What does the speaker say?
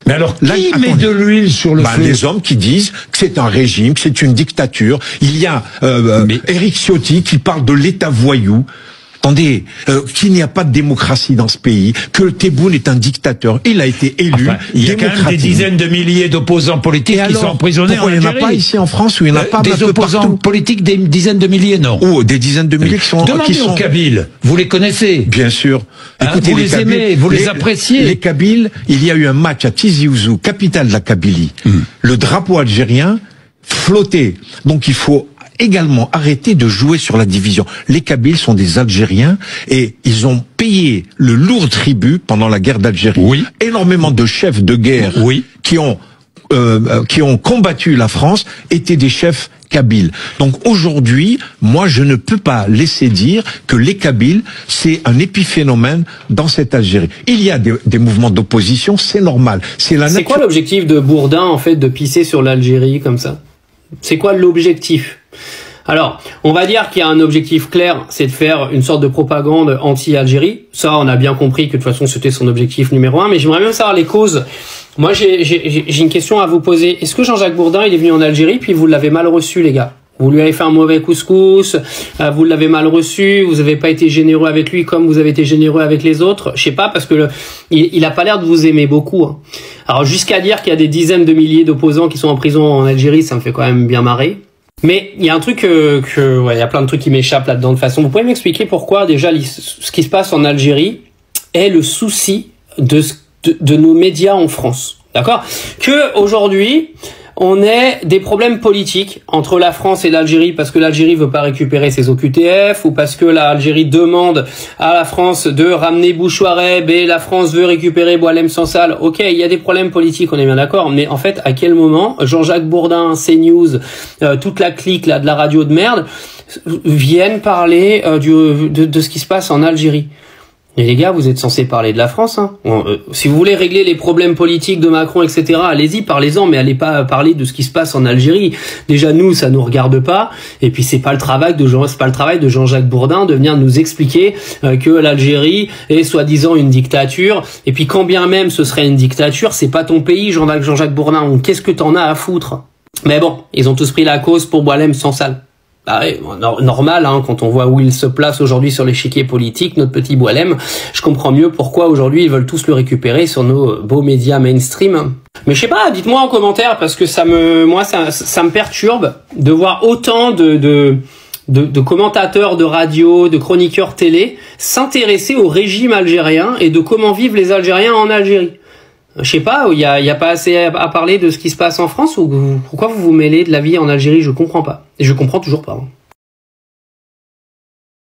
Mais alors, qui met de l'huile sur le feu? Les hommes qui disent que c'est un régime, que c'est une dictature. Il y a Éric Ciotti qui parle de l'État voyou. Attendez, qu'il n'y a pas de démocratie dans ce pays, que Tebboune est un dictateur. Il a été élu. Enfin, il y a quand même des dizaines de milliers d'opposants politiques qui sont emprisonnés en Algérie. Il n'y en a pas ici en France où il n'y en a pas des opposants politiques, des dizaines de milliers, non? Oh, des dizaines de milliers qui sont... Demandez aux Kabyles, vous les connaissez? Bien sûr. Écoutez, vous les aimez, vous les appréciez. Les Kabyles, il y a eu un match à Tizi Ouzou, capitale de la Kabylie. Le drapeau algérien flottait. Donc il faut également arrêter de jouer sur la division. Les Kabyles sont des Algériens et ils ont payé le lourd tribut pendant la guerre d'Algérie. Oui. Énormément de chefs de guerre qui ont combattu la France étaient des chefs kabyles. Donc aujourd'hui, moi je ne peux pas laisser dire que les Kabyles, c'est un épiphénomène dans cette Algérie. Il y a des mouvements d'opposition, c'est normal. C'est quoi l'objectif de Bourdin, en fait, de pisser sur l'Algérie comme ça? C'est quoi l'objectif? Alors, on va dire qu'il y a un objectif clair, c'est de faire une sorte de propagande anti-Algérie. Ça, on a bien compris que de toute façon, c'était son objectif numéro 1. Mais j'aimerais même savoir les causes. Moi, j'ai une question à vous poser. Est-ce que Jean-Jacques Bourdin, il est venu en Algérie, puis vous l'avez mal reçu, les gars? Vous lui avez fait un mauvais couscous, vous l'avez mal reçu, vous n'avez pas été généreux avec lui comme vous avez été généreux avec les autres. Je sais pas, parce que il a pas l'air de vous aimer beaucoup. Hein. Alors, jusqu'à dire qu'il y a des dizaines de milliers d'opposants qui sont en prison en Algérie, ça me fait quand même bien marrer. Mais il y a un truc il y a plein de trucs qui m'échappent là-dedans de façon. Vous pouvez m'expliquer pourquoi déjà ce qui se passe en Algérie est le souci de nos médias en France, d'accord? Que aujourd'hui on ait des problèmes politiques entre la France et l'Algérie parce que l'Algérie veut pas récupérer ses OQTF ou parce que l'Algérie demande à la France de ramener Bouchouareb et la France veut récupérer Boualem Sansal. Ok, il y a des problèmes politiques, on est bien d'accord, mais en fait, à quel moment Jean-Jacques Bourdin, CNews, toute la clique là de la radio de merde viennent parler de ce qui se passe en Algérie? Et les gars, vous êtes censés parler de la France. Hein. Si vous voulez régler les problèmes politiques de Macron, etc., allez-y, parlez-en, mais allez pas parler de ce qui se passe en Algérie. Déjà, nous, ça nous regarde pas. Et puis, c'est pas le travail de Jean-Jacques Bourdin de venir nous expliquer que l'Algérie est soi-disant une dictature. Et puis, quand bien même ce serait une dictature, c'est pas ton pays, Jean-Jacques Bourdin. Qu'est-ce que t'en as à foutre? Mais bon, ils ont tous pris la cause pour Boualem Sansal. Ah ouais, normal, hein, quand on voit où il se place aujourd'hui sur l'échiquier politique, notre petit Boualem, je comprends mieux pourquoi aujourd'hui ils veulent tous le récupérer sur nos beaux médias mainstream. Mais je sais pas, dites-moi en commentaire, parce que ça me perturbe de voir autant de commentateurs de radio, de chroniqueurs télé s'intéresser au régime algérien et de comment vivent les Algériens en Algérie. Je sais pas, il y a pas assez à parler de ce qui se passe en France, ou pourquoi vous vous mêlez de la vie en Algérie? Je comprends pas. Et je comprends toujours pas.